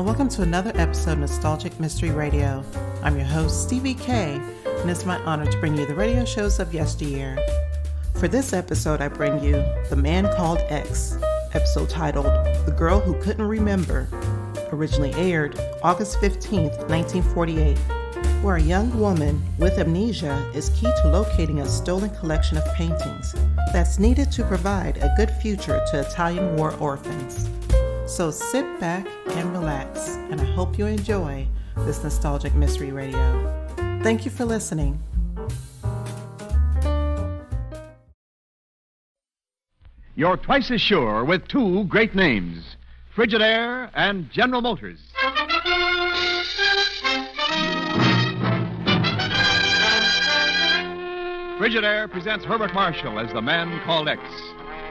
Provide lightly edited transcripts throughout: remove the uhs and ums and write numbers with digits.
welcome to another episode of Nostalgic Mystery Radio. I'm your host, Stevie K, and it's my honor to bring you the radio shows of yesteryear. For this episode, I bring you The Man Called X, episode titled The Girl Who Couldn't Remember, originally aired August 15th, 1948, where a young woman with amnesia is key to locating a stolen collection of paintings that's needed to provide a good future to Italian war orphans. So sit back and relax, and I hope you enjoy this Nostalgic Mystery Radio. Thank you for listening. You're twice as sure with two great names, Frigidaire and General Motors. Frigidaire presents Herbert Marshall as the Man Called X.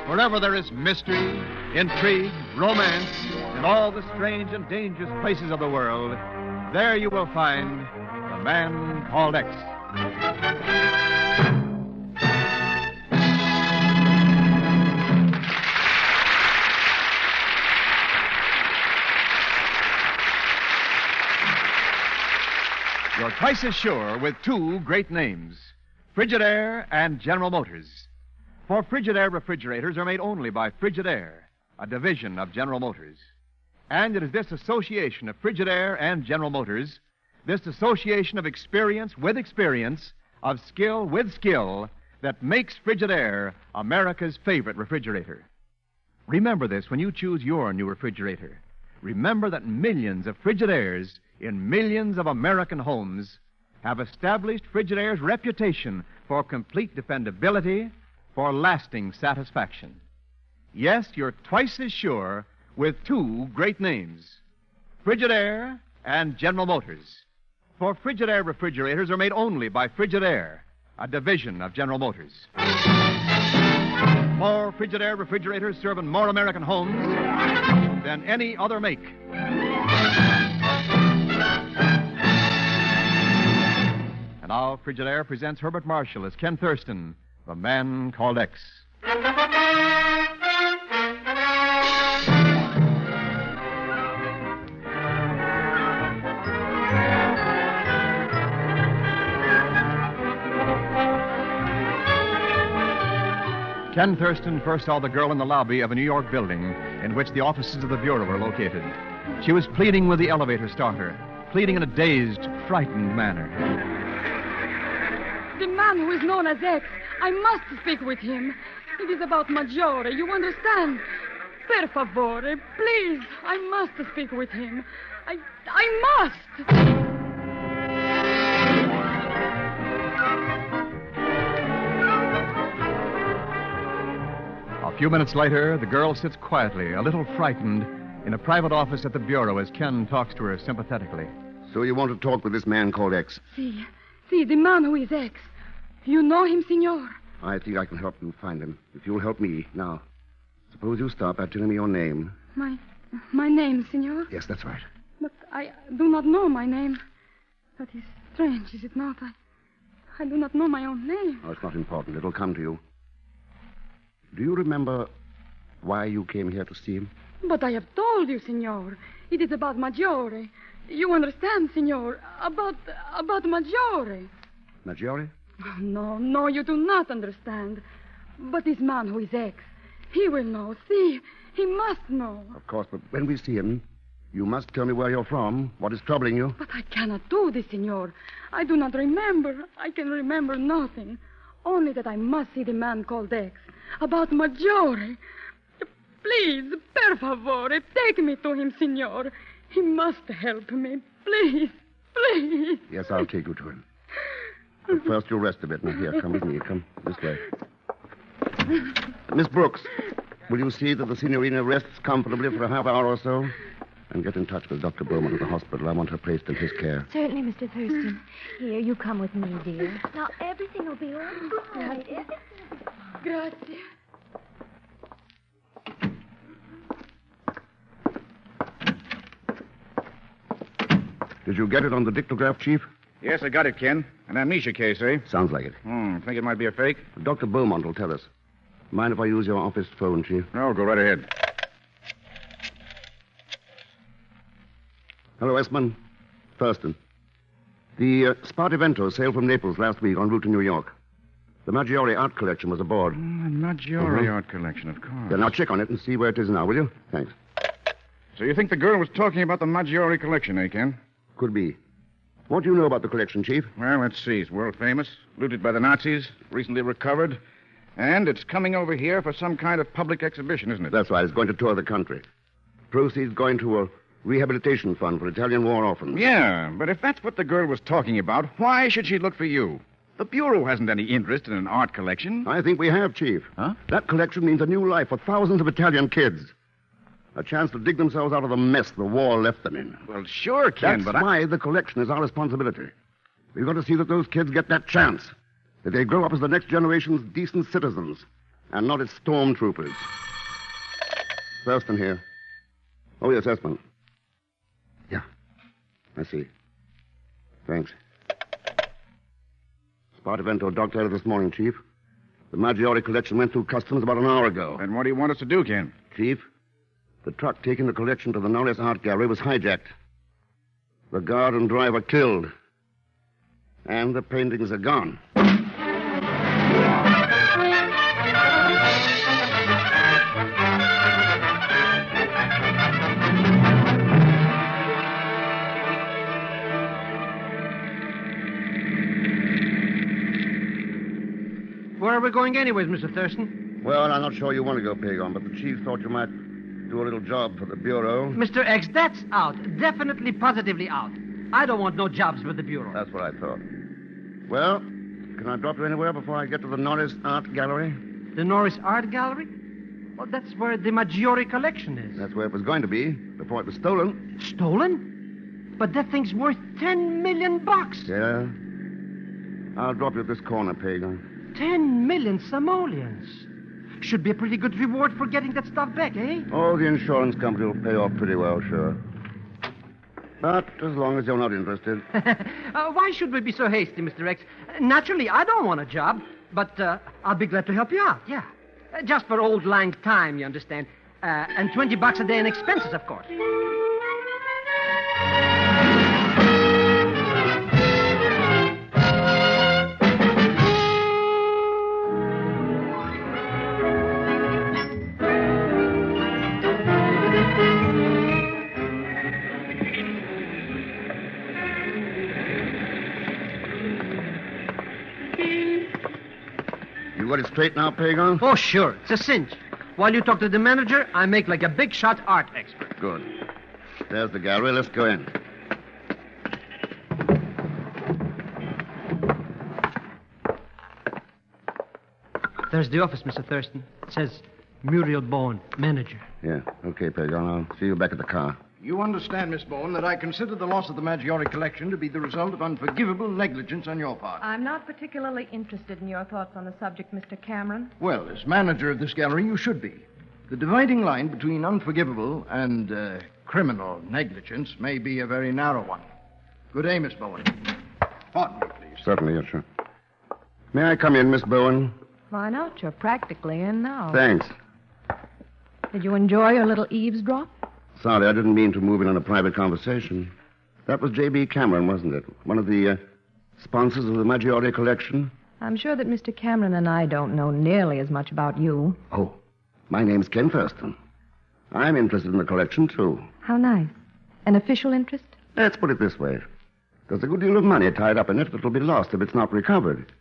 Wherever there is mystery, intrigue, romance, and all the strange and dangerous places of the world, there you will find the Man Called X. You're twice as sure with two great names, Frigidaire and General Motors. For Frigidaire refrigerators are made only by Frigidaire, a division of General Motors. And it is this association of Frigidaire and General Motors, this association of experience with experience, of skill with skill, that makes Frigidaire America's favorite refrigerator. Remember this when you choose your new refrigerator. Remember that millions of Frigidaires in millions of American homes have established Frigidaire's reputation for complete dependability, for lasting satisfaction. Yes, you're twice as sure with two great names, Frigidaire and General Motors. For Frigidaire refrigerators are made only by Frigidaire, a division of General Motors. More Frigidaire refrigerators serve in more American homes than any other make. And now Frigidaire presents Herbert Marshall as Ken Thurston, the Man Called X. Ken Thurston first saw the girl in the lobby of a New York building in which the offices of the Bureau were located. She was pleading with the elevator starter, pleading in a dazed, frightened manner. The man who is known as X, I must speak with him. It is about Maggiore, you understand? Per favore, please, I must speak with him. I must! A few minutes later, the girl sits quietly, a little frightened, in a private office at the Bureau as Ken talks to her sympathetically. So you want to talk with this man called X? See, the man who is X. You know him, senor? I think I can help you find him, if you'll help me. Now, suppose you start by telling me your name. My name, senor? Yes, that's right. But I do not know my name. That is strange, is it not? I do not know my own name. Oh, it's not important. It'll come to you. Do you remember why you came here to see him? But I have told you, senor. It is about Maggiore. You understand, senor? About Maggiore. Maggiore? No, you do not understand. But this man who is X, he will know. See, he must know. Of course, but when we see him, you must tell me where you're from, what is troubling you. But I cannot do this, senor. I do not remember. I can remember nothing. Only that I must see the man called X. About Maggiore. Please, per favore, take me to him, senor. He must help me. Please. Yes, I'll take you to him. But first, you'll rest a bit. Now, here, come with me. Come this way. Miss Brooks, will you see that the signorina rests comfortably for a half hour or so? And get in touch with Dr. Bowman at the hospital. I want her placed in his care. Certainly, Mr. Thurston. Here, you come with me, dear. Now, everything will be all right. Grazie. Did you get it on the dictograph, Chief? Yes, I got it, Ken. An amnesia case, eh? Sounds like it. Think it might be a fake? Dr. Beaumont will tell us. Mind if I use your office phone, Chief? No, go right ahead. Hello, Esmond. Thurston. The Spartivento sailed from Naples last week en route to New York. The Maggiore art collection was aboard. The Maggiore art collection, of course. Yeah, now check on it and see where it is now, will you? Thanks. So you think the girl was talking about the Maggiore collection, eh, Ken? Could be. What do you know about the collection, Chief? Well, let's see. It's world famous, looted by the Nazis, recently recovered, and it's coming over here for some kind of public exhibition, isn't it? That's right. It's going to tour the country. Proceeds going to a rehabilitation fund for Italian war orphans. Yeah, but if that's what the girl was talking about, why should she look for you? The Bureau hasn't any interest in an art collection. I think we have, Chief. Huh? That collection means a new life for thousands of Italian kids. A chance to dig themselves out of the mess the war left them in. Well, sure, Ken, That's why the collection is our responsibility. We've got to see that those kids get that chance. That they grow up as the next generation's decent citizens and not as stormtroopers. Thurston here. Oh, yes, Esmond. Yeah, I see. Thanks. Spartivento docked out of this morning, Chief. The Maggiore collection went through customs about an hour ago. And what do you want us to do, Ken? Chief, the truck taking the collection to the Norris Art Gallery was hijacked. The guard and driver killed. And the paintings are gone. Where are we going anyways, Mr. Thurston? Well, I'm not sure you want to go, Pagon, but the chief thought you might do a little job for the Bureau. Mr. X, that's out. Definitely, positively out. I don't want no jobs with the Bureau. That's what I thought. Well, can I drop you anywhere before I get to the Norris Art Gallery? The Norris Art Gallery? Well, that's where the Maggiore collection is. That's where it was going to be, before it was stolen. Stolen? But that thing's worth $10 million. Yeah? I'll drop you at this corner, Pagon. 10 million simoleons. Should be a pretty good reward for getting that stuff back, eh? Oh, the insurance company will pay off pretty well, sure. But as long as you're not interested. Why should we be so hasty, Mr. X? Naturally, I don't want a job, but I'll be glad to help you out, yeah. Just for old lang time, you understand. And $20 a day in expenses, of course. You got it straight now, Pagon? Oh, sure. It's a cinch. While you talk to the manager, I make like a big shot art expert. Good. There's the gallery. Let's go in. There's the office, Mr. Thurston. It says Muriel Bowen, manager. Yeah, okay, Pagon. I'll see you back at the car. You understand, Miss Bowen, that I consider the loss of the Maggiore collection to be the result of unforgivable negligence on your part. I'm not particularly interested in your thoughts on the subject, Mr. Cameron. Well, as manager of this gallery, you should be. The dividing line between unforgivable and criminal negligence may be a very narrow one. Good day, Miss Bowen. Pardon me, please. Certainly, yes, sir. May I come in, Miss Bowen? Why not? You're practically in now. Thanks. Did you enjoy your little eavesdrop? Sorry, I didn't mean to move in on a private conversation. That was J.B. Cameron, wasn't it? One of the sponsors of the Maggiore collection? I'm sure that Mr. Cameron and I don't know nearly as much about you. Oh, my name's Ken Thurston. I'm interested in the collection, too. How nice. An official interest? Let's put it this way. There's a good deal of money tied up in it that'll be lost if it's not recovered.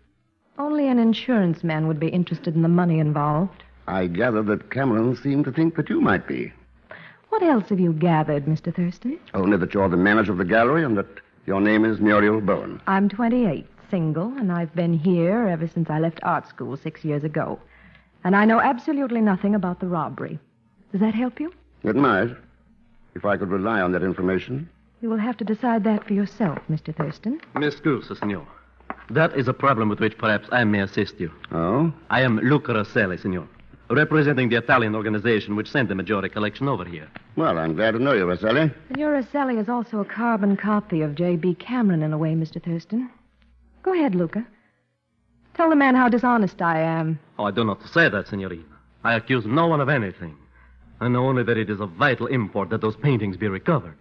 Only an insurance man would be interested in the money involved. I gather that Cameron seemed to think that you might be. What else have you gathered, Mr. Thurston? Only that you're the manager of the gallery and that your name is Muriel Bowen. I'm 28, single, and I've been here ever since I left art school 6 years ago. And I know absolutely nothing about the robbery. Does that help you? It might, if I could rely on that information. You will have to decide that for yourself, Mr. Thurston. Mi scusi, signor. That is a problem with which perhaps I may assist you. Oh? I am Luca Rosselli, signor, representing the Italian organization which sent the Maggiore collection over here. Well, I'm glad to know you, Rosselli. Your Rosselli is also a carbon copy of J.B. Cameron in a way, Mr. Thurston. Go ahead, Luca. Tell the man how dishonest I am. Oh, I do not say that, signorina. I accuse no one of anything. I know only that it is of vital import that those paintings be recovered.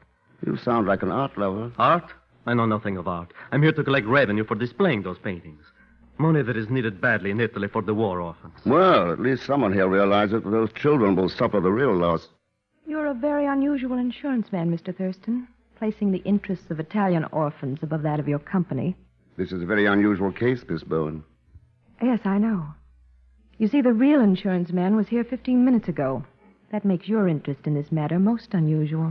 You sound like an art lover. Art? I know nothing of art. I'm here to collect revenue for displaying those paintings. Money that is needed badly in Italy for the war orphans. Well, at least someone here realizes that those children will suffer the real loss. You're a very unusual insurance man, Mr. Thurston, placing the interests of Italian orphans above that of your company. This is a very unusual case, Miss Bowen. Yes, I know. You see, the real insurance man was here 15 minutes ago. That makes your interest in this matter most unusual.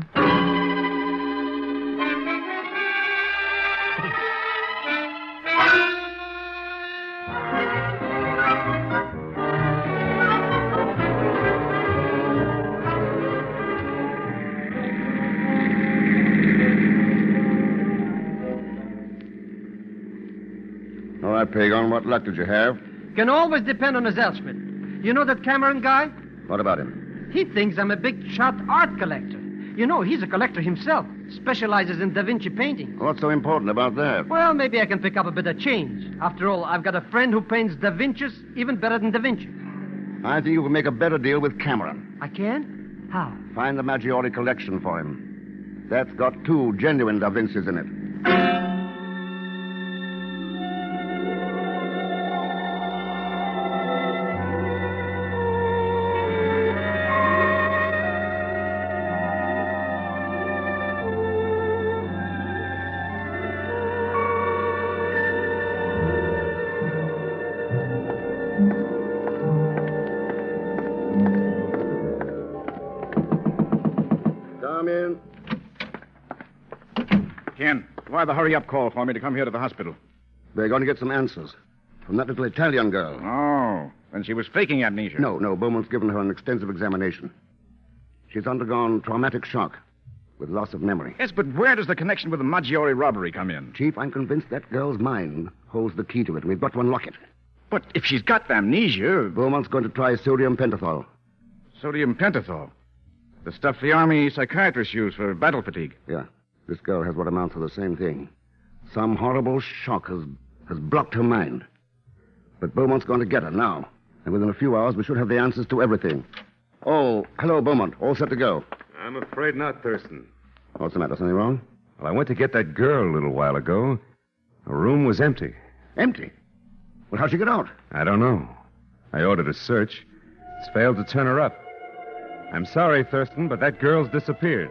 All right, Pagon, what luck did you have? Can always depend on a Zellschmidt. You know that Cameron guy? What about him? He thinks I'm a big shot art collector. You know, he's a collector himself. Specializes in Da Vinci painting. What's so important about that? Well, maybe I can pick up a bit of change. After all, I've got a friend who paints Da Vinci's even better than Da Vinci. I think you can make a better deal with Cameron. I can? How? Find the Maggiore collection for him. That's got 2 genuine Da Vinci's in it. Come in. Ken, why the hurry-up call for me to come here to the hospital? We're going to get some answers from that little Italian girl. Oh, then she was faking amnesia. No, Beaumont's given her an extensive examination. She's undergone traumatic shock with loss of memory. Yes, but where does the connection with the Maggiore robbery come in? Chief, I'm convinced that girl's mind holds the key to it, and we've got to unlock it. But if she's got amnesia... Beaumont's going to try sodium pentothal. Sodium pentothal? The stuff the Army psychiatrists use for battle fatigue. Yeah. This girl has what amounts to the same thing. Some horrible shock has blocked her mind. But Beaumont's going to get her now. And within a few hours, we should have the answers to everything. Oh, hello, Beaumont. All set to go. I'm afraid not, Thurston. What's the matter? Something wrong? Well, I went to get that girl a little while ago. Her room was empty. Empty? Well, how'd she get out? I don't know. I ordered a search. It's failed to turn her up. I'm sorry, Thurston, but that girl's disappeared.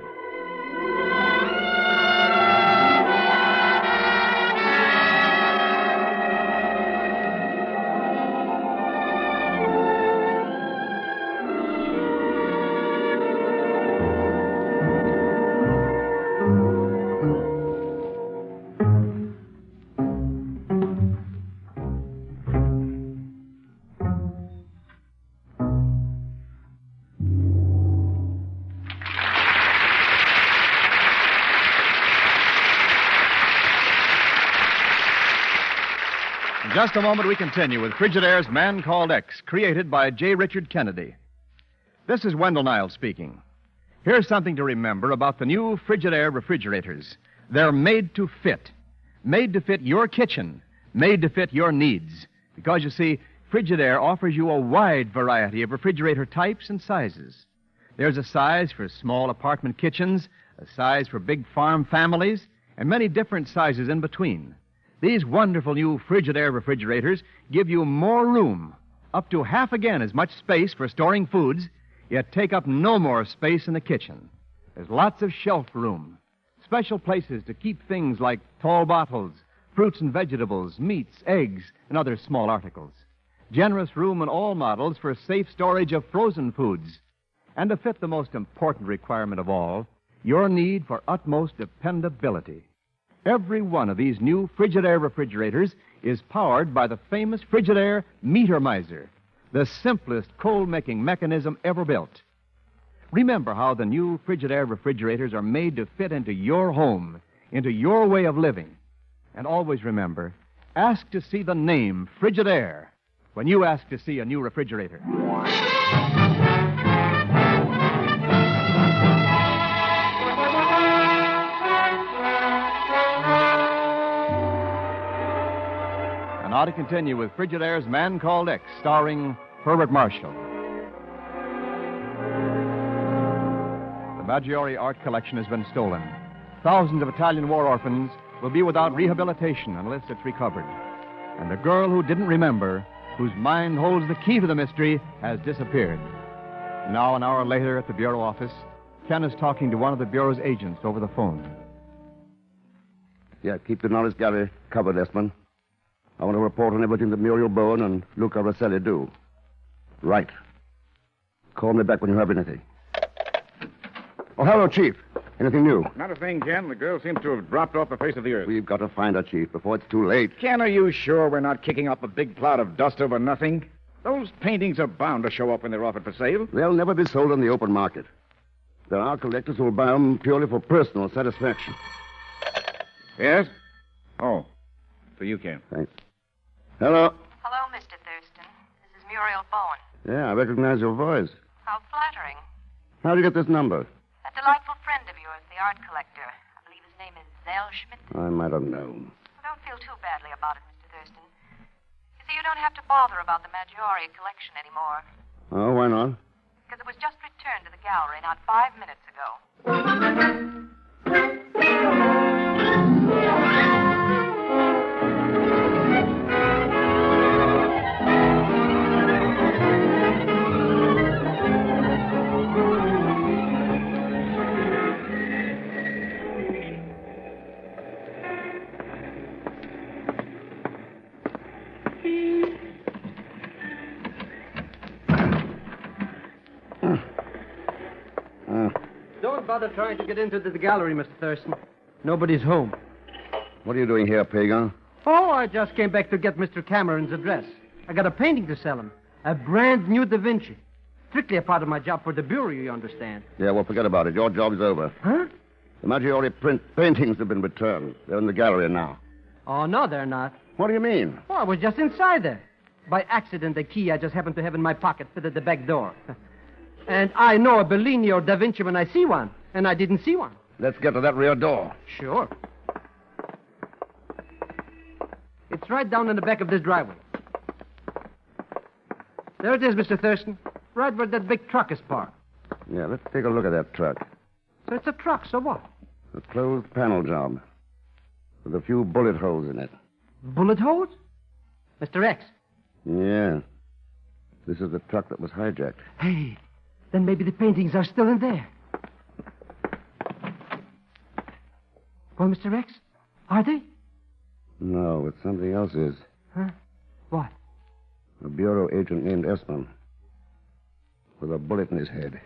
In just a moment, we continue with Frigidaire's Man Called X, created by J. Richard Kennedy. This is Wendell Niles speaking. Here's something to remember about the new Frigidaire refrigerators. They're made to fit your kitchen, made to fit your needs. Because, you see, Frigidaire offers you a wide variety of refrigerator types and sizes. There's a size for small apartment kitchens, a size for big farm families, and many different sizes in between. These wonderful new Frigidaire refrigerators give you more room, up to half again as much space for storing foods, yet take up no more space in the kitchen. There's lots of shelf room, special places to keep things like tall bottles, fruits and vegetables, meats, eggs, and other small articles. Generous room in all models for safe storage of frozen foods. And to fit the most important requirement of all, your need for utmost dependability. Every one of these new Frigidaire refrigerators is powered by the famous Frigidaire Meter Miser, the simplest cold-making mechanism ever built. Remember how the new Frigidaire refrigerators are made to fit into your home, into your way of living. And always remember, ask to see the name Frigidaire when you ask to see a new refrigerator. Now to continue with Frigidaire's Man Called X, starring Herbert Marshall. The Maggiore art collection has been stolen. thousands of Italian war orphans will be without rehabilitation unless it's recovered. And the girl who didn't remember, whose mind holds the key to the mystery, has disappeared. Now, an hour later at the Bureau office, Ken is talking to one of the Bureau's agents over the phone. Yeah, keep the Norris Gallery covered, Esmond. I want to report on everything that Muriel Bowen and Luca Rosselli do. Right. Call me back when you have anything. Oh, hello, Chief. Anything new? Not a thing, Ken. The girl seems to have dropped off the face of the earth. We've got to find her, Chief, before it's too late. Ken, are you sure we're not kicking up a big cloud of dust over nothing? Those paintings are bound to show up when they're offered for sale. They'll never be sold on the open market. There are collectors who will buy them purely for personal satisfaction. Yes? Oh, for you, Ken. Thanks. Hello. Hello, Mr. Thurston. This is Muriel Bowen. Yeah, I recognize your voice. How flattering. How'd you get this number? A delightful friend of yours, the art collector. I believe his name is Zell Schmidt. I might have known. Well, don't feel too badly about it, Mr. Thurston. You see, you don't have to bother about the Maggiore collection anymore. Oh, why not? Because it was just returned to the gallery not 5 minutes ago. Don't bother trying to get into the gallery, Mr. Thurston. Nobody's home. What are you doing here, Pagan? Oh, I just came back to get Mr. Cameron's address. I got a painting to sell him. A brand new Da Vinci. Strictly a part of my job for the Bureau, you understand. Yeah, well, forget about it. Your job's over. Huh? The Maggiore print paintings have been returned. They're in the gallery now. Oh, no, they're not. What do you mean? Oh, I was just inside there. By accident, the key I just happened to have in my pocket fit at the back door. And I know a Bellini or Da Vinci when I see one, and I didn't see one. Let's get to that rear door. Sure. It's right down in the back of this driveway. There it is, Mr. Thurston. Right where that big truck is parked. Yeah, let's take a look at that truck. So it's a truck, so what? A closed panel job. With a few bullet holes in it. Bullet holes? Mr. X. Yeah. This is the truck that was hijacked. Hey, then maybe the paintings are still in there. Well, Mr. X, are they? No, it's something else is. Huh? What? A bureau agent named Esmond. With a bullet in his head.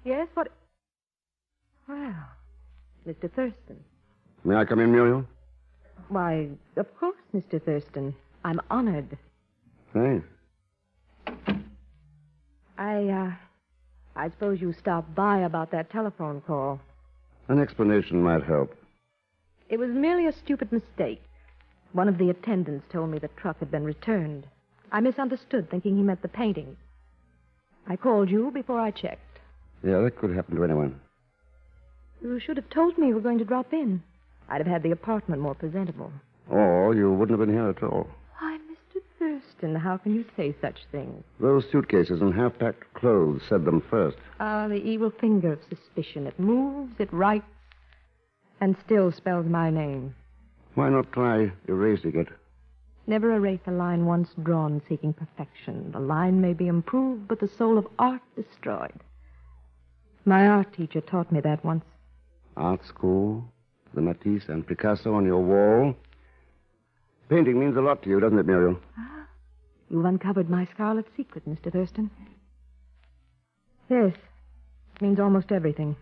Yes, what? Well, Mr. Thurston. May I come in, Muriel? Why, of course, Mr. Thurston. I'm honored. Thanks. I suppose you stopped by about that telephone call. An explanation might help. It was merely a stupid mistake. One of the attendants told me the truck had been returned. I misunderstood, thinking he meant the painting. I called you before I checked. Yeah, that could happen to anyone. You should have told me you were going to drop in. I'd have had the apartment more presentable. Or you wouldn't have been here at all. Why, Mr. Thurston, how can you say such things? Those suitcases and half-packed clothes said them first. Ah, the evil finger of suspicion. It moves, it writes, and still spells my name. Why not try erasing it? Never erase a line once drawn seeking perfection. The line may be improved, but the soul of art destroyed. My art teacher taught me that once. Art school, the Matisse and Picasso on your wall. Painting means a lot to you, doesn't it, Muriel? Ah, you've uncovered my scarlet secret, Mr. Thurston. Yes, it means almost everything.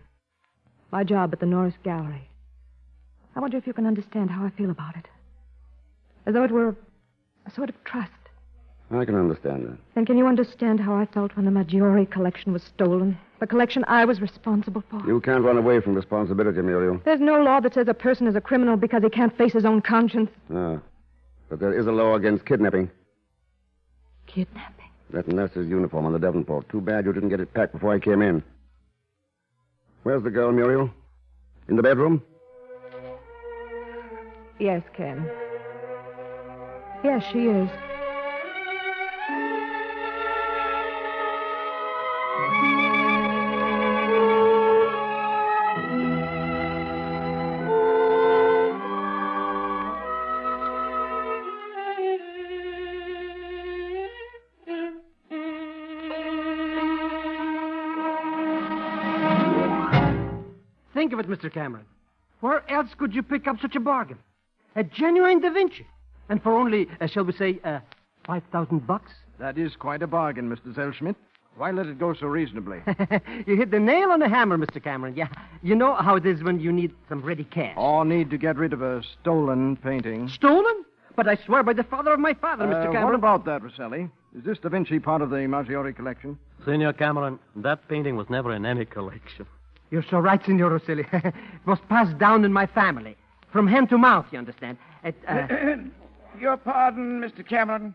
My job at the Norris Gallery. I wonder if you can understand how I feel about it. As though it were a sort of trust. I can understand that. And can you understand how I felt when the Maggiore collection was stolen? The collection I was responsible for? You can't run away from responsibility, Muriel. There's no law that says a person is a criminal because he can't face his own conscience. Ah, but there is a law against kidnapping. Kidnapping? That nurse's uniform on the Devonport. Too bad you didn't get it packed before I came in. Where's the girl, Muriel? In the bedroom? Yes, Ken. Yes, she is. Think of it, Mr. Cameron. Where else could you pick up such a bargain? A genuine Da Vinci. And for only, shall we say, $5,000? That is quite a bargain, Mr. Zellschmidt. Why let it go so reasonably? You hit the nail on the hammer, Mr. Cameron. Yeah, you know how it is when you need some ready cash. Or need to get rid of a stolen painting. Stolen? But I swear by the father of my father, Mr. Cameron. What about that, Rosselli? Is this Da Vinci part of the Maggiore collection? Senor Cameron, that painting was never in any collection. You're so right, Signor Rosselli. It was passed down in my family. From hand to mouth, you understand. Your pardon, Mr. Cameron.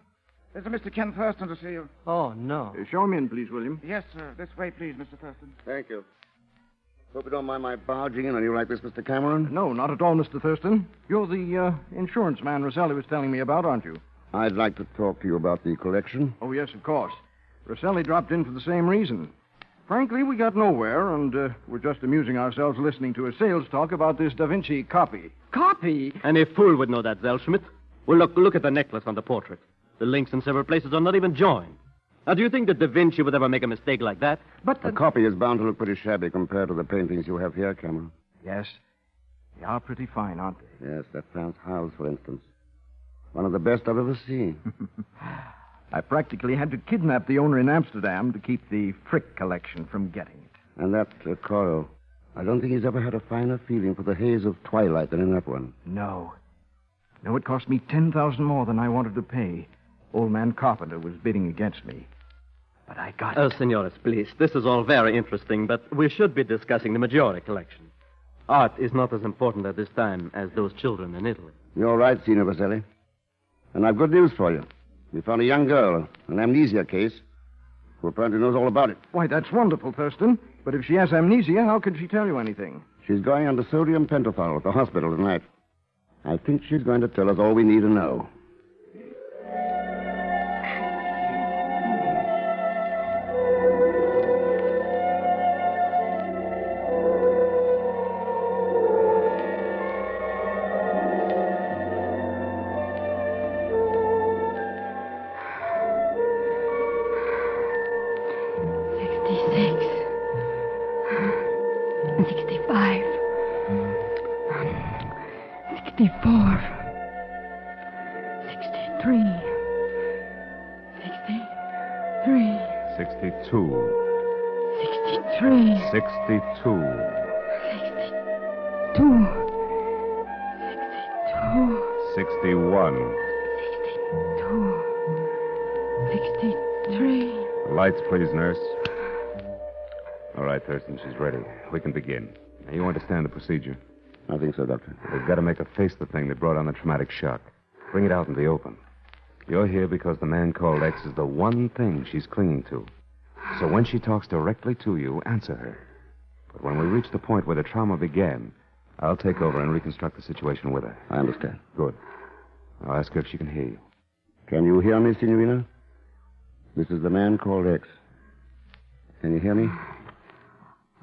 There's a Mr. Ken Thurston to see you. Oh, no. Show him in, please, William. Yes, sir. This way, please, Mr. Thurston. Thank you. Hope you don't mind my barging in on you like this, Mr. Cameron. No, not at all, Mr. Thurston. You're the insurance man Rosselli was telling me about, aren't you? I'd like to talk to you about the collection. Oh, yes, of course. Rosselli dropped in for the same reason. Frankly, we got nowhere, and we're just amusing ourselves listening to a sales talk about this Da Vinci copy. Copy? Any fool would know that, Zellschmidt. Well, look at the necklace on the portrait. The links in several places are not even joined. Now, do you think that Da Vinci would ever make a mistake like that? But the copy is bound to look pretty shabby compared to the paintings you have here, Cameron. Yes. They are pretty fine, aren't they? Yes, that Franz house, for instance. One of the best I've ever seen. I practically had to kidnap the owner in Amsterdam to keep the Frick collection from getting it. And that coral. I don't think he's ever had a finer feeling for the haze of twilight than in that one. No. No, it cost me $10,000 more than I wanted to pay. Old man Carpenter was bidding against me. But I got it. Senores, please. This is all very interesting, but we should be discussing the Maggiore collection. Art is not as important at this time as those children in Italy. You're right, Signor Vaselli. And I've good news for you. We found a young girl, an amnesia case, who apparently knows all about it. Why, that's wonderful, Thurston. But if she has amnesia, how can she tell you anything? She's going under sodium pentothal at the hospital tonight. I think she's going to tell us all we need to know. Lights, please, nurse. All right, Thurston, she's ready. We can begin. Now, you understand the procedure? I think so, Doctor. We've got to make her face the thing that brought on the traumatic shock. Bring it out in the open. You're here because the man called X is the one thing she's clinging to. So when she talks directly to you, answer her. But when we reach the point where the trauma began, I'll take over and reconstruct the situation with her. I understand. Good. I'll ask her if she can hear you. Can you hear me, Signorina? This is the man called X. Can you hear me?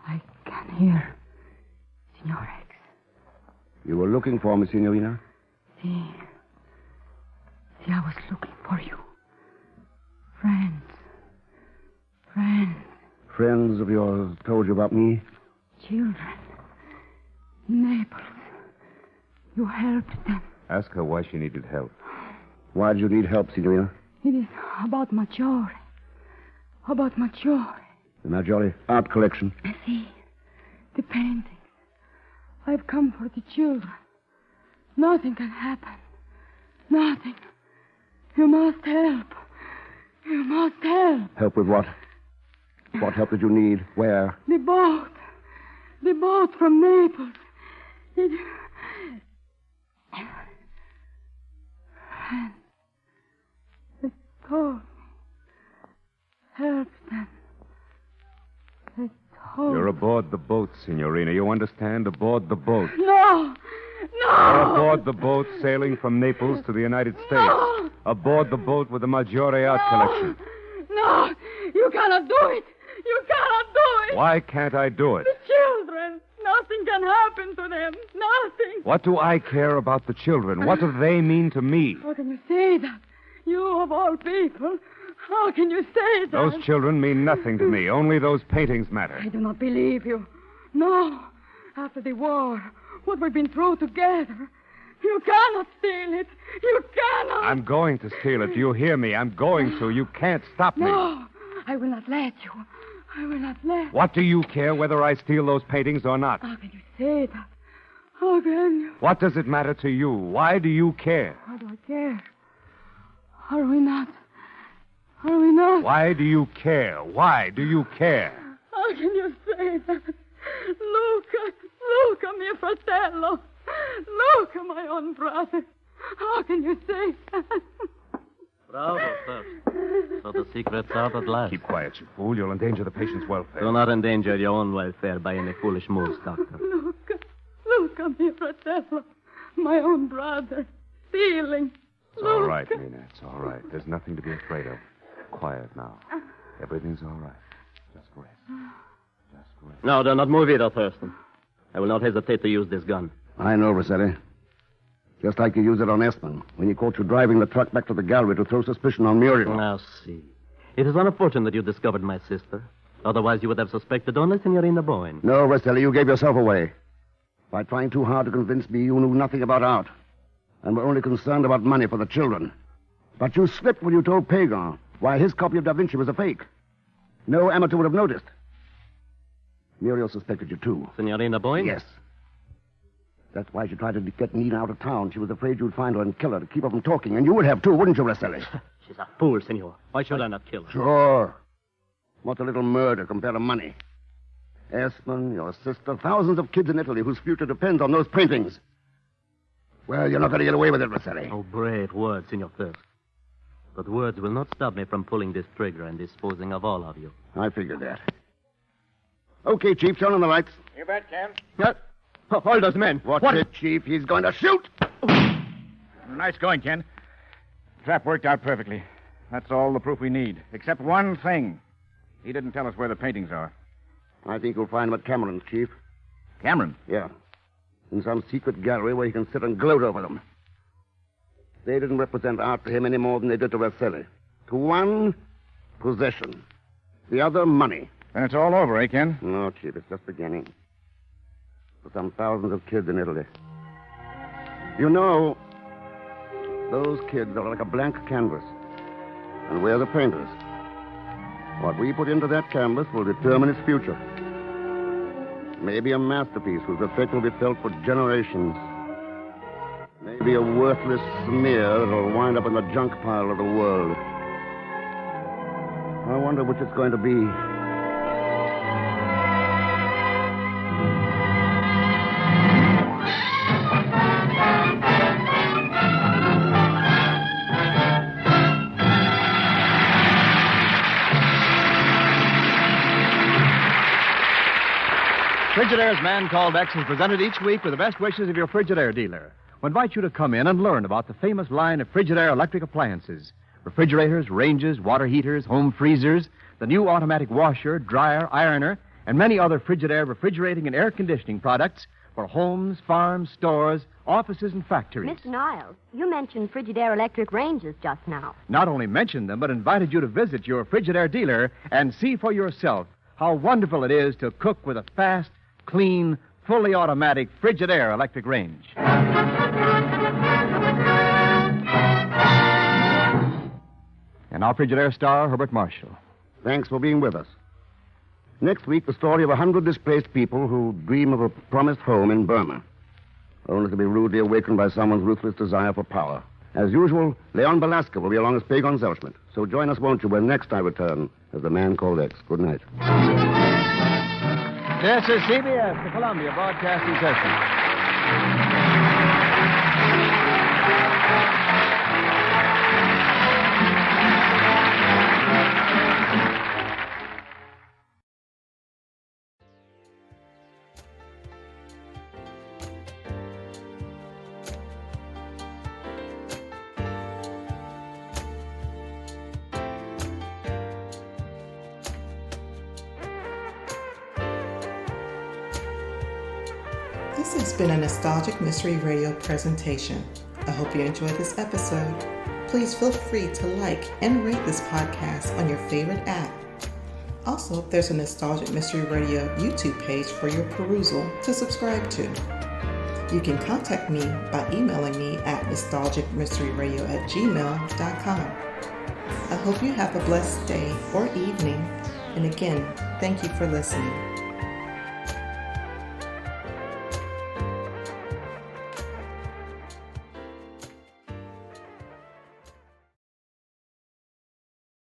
I can hear, Signor X. You were looking for me, Signorina? See, I was looking for you. Friends. Friends of yours told you about me? Children. Naples. You helped them. Ask her why she needed help. Why did you need help, Signorina? It is about Maggiore. About Maggiore. The Maggiore art collection. See, the paintings. I've come for the children. Nothing can happen. Nothing. You must help. You must help. Help with what? What help did you need? Where? The boat. The boat from Naples. Friends. They told me. help them. They told... You're aboard the boat, Signorina. You understand? Aboard the boat. No! You're aboard the boat sailing from Naples to the United States. No! Aboard the boat with the Maggiore art collection. No! You cannot do it! You cannot do it! Why can't I do it? The children! Nothing can happen to them. Nothing. What do I care about the children? What do they mean to me? How can you say that? You, of all people. How can you say that? Those children mean nothing to me. Only those paintings matter. I do not believe you. No. After the war, what we've been through together. You cannot steal it. You cannot. I'm going to steal it. Do you hear me? I'm going to. You can't stop me. No. I will not let you. I will not let... What do you care whether I steal those paintings or not? How can you say that? How can you? What does it matter to you? Why do you care? How do I care? Are we not? Are we not? Why do you care? Why do you care? How can you say that? Luca, mio fratello. Luca, my own brother. How can you say that? Bravo, sir. So the secret's out at last. Keep quiet, you fool. You'll endanger the patient's welfare. Do not endanger your own welfare by any foolish moves, Doctor. Luca, mio fratello. My own brother. Stealing. It's all right, Nina. It's all right. There's nothing to be afraid of. Quiet now. Everything's all right. Just rest. Just rest. No, do not move either, Thurston. I will not hesitate to use this gun. I know, Rossetti. Just like you used it on Esmond when he caught you driving the truck back to the gallery to throw suspicion on Muriel. Now, see. It is unfortunate you discovered my sister. Otherwise, you would have suspected only Signorina Boyne. No, Rossetti, you gave yourself away. By trying too hard to convince me you knew nothing about art and were only concerned about money for the children. But you slipped when you told Pagan why his copy of Da Vinci was a fake. No amateur would have noticed. Muriel suspected you, too. Signorina Boyne? Yes. That's why she tried to get Nina out of town. She was afraid you'd find her and kill her to keep her from talking. And you would have, too, wouldn't you, Rosselli? She's a fool, senor. Why should I not kill her? Sure. What's a little murder compared to money? Esmond, your sister, thousands of kids in Italy whose future depends on those paintings. Well, you're not going to get away with it, Rosselli. Oh, brave words, Senor Thirst. But words will not stop me from pulling this trigger and disposing of all of you. I figured that. Okay, Chief, turn on the lights. You bet, Ken. Hold those men. Watch it, Chief. He's going to shoot. Nice going, Ken. Trap worked out perfectly. That's all the proof we need. Except one thing. He didn't tell us where the paintings are. I think you'll find them at Cameron's, Chief. Cameron? Yeah. In some secret gallery where he can sit and gloat over them. They didn't represent art to him any more than they did to Rosselli. To one, possession. The other, money. Then it's all over, eh, Ken? No, Chief, it's just beginning. For some thousands of kids in Italy. You know, those kids are like a blank canvas. And we're the painters. What we put into that canvas will determine its future. Maybe a masterpiece whose effect will be felt for generations. Maybe a worthless smear that'll wind up in the junk pile of the world. I wonder which it's going to be. Frigidaire's Man Called X is presented each week with the best wishes of your Frigidaire dealer. We invite you to come in and learn about the famous line of Frigidaire electric appliances. Refrigerators, ranges, water heaters, home freezers, the new automatic washer, dryer, ironer, and many other Frigidaire refrigerating and air conditioning products for homes, farms, stores, offices, and factories. Mr. Niles, you mentioned Frigidaire electric ranges just now. Not only mentioned them, but invited you to visit your Frigidaire dealer and see for yourself how wonderful it is to cook with a fast, clean, fully automatic Frigidaire electric range. And our Frigidaire star, Herbert Marshall. Thanks for being with us. Next week, the story of 100 displaced people who dream of a promised home in Burma, only to be rudely awakened by someone's ruthless desire for power. As usual, Leon Belasco will be along as Pagon Zelsschmidt. So join us, won't you, when next I return as the Man Called X. Good night. This is CBS, the Columbia Broadcasting System. This has been a Nostalgic Mystery Radio presentation. I hope you enjoyed this episode. Please feel free to like and rate this podcast on your favorite app. Also, there's a Nostalgic Mystery Radio YouTube page for your perusal to subscribe to. You can contact me by emailing me at nostalgicmysteryradio@gmail.com. I hope you have a blessed day or evening. And again, thank you for listening.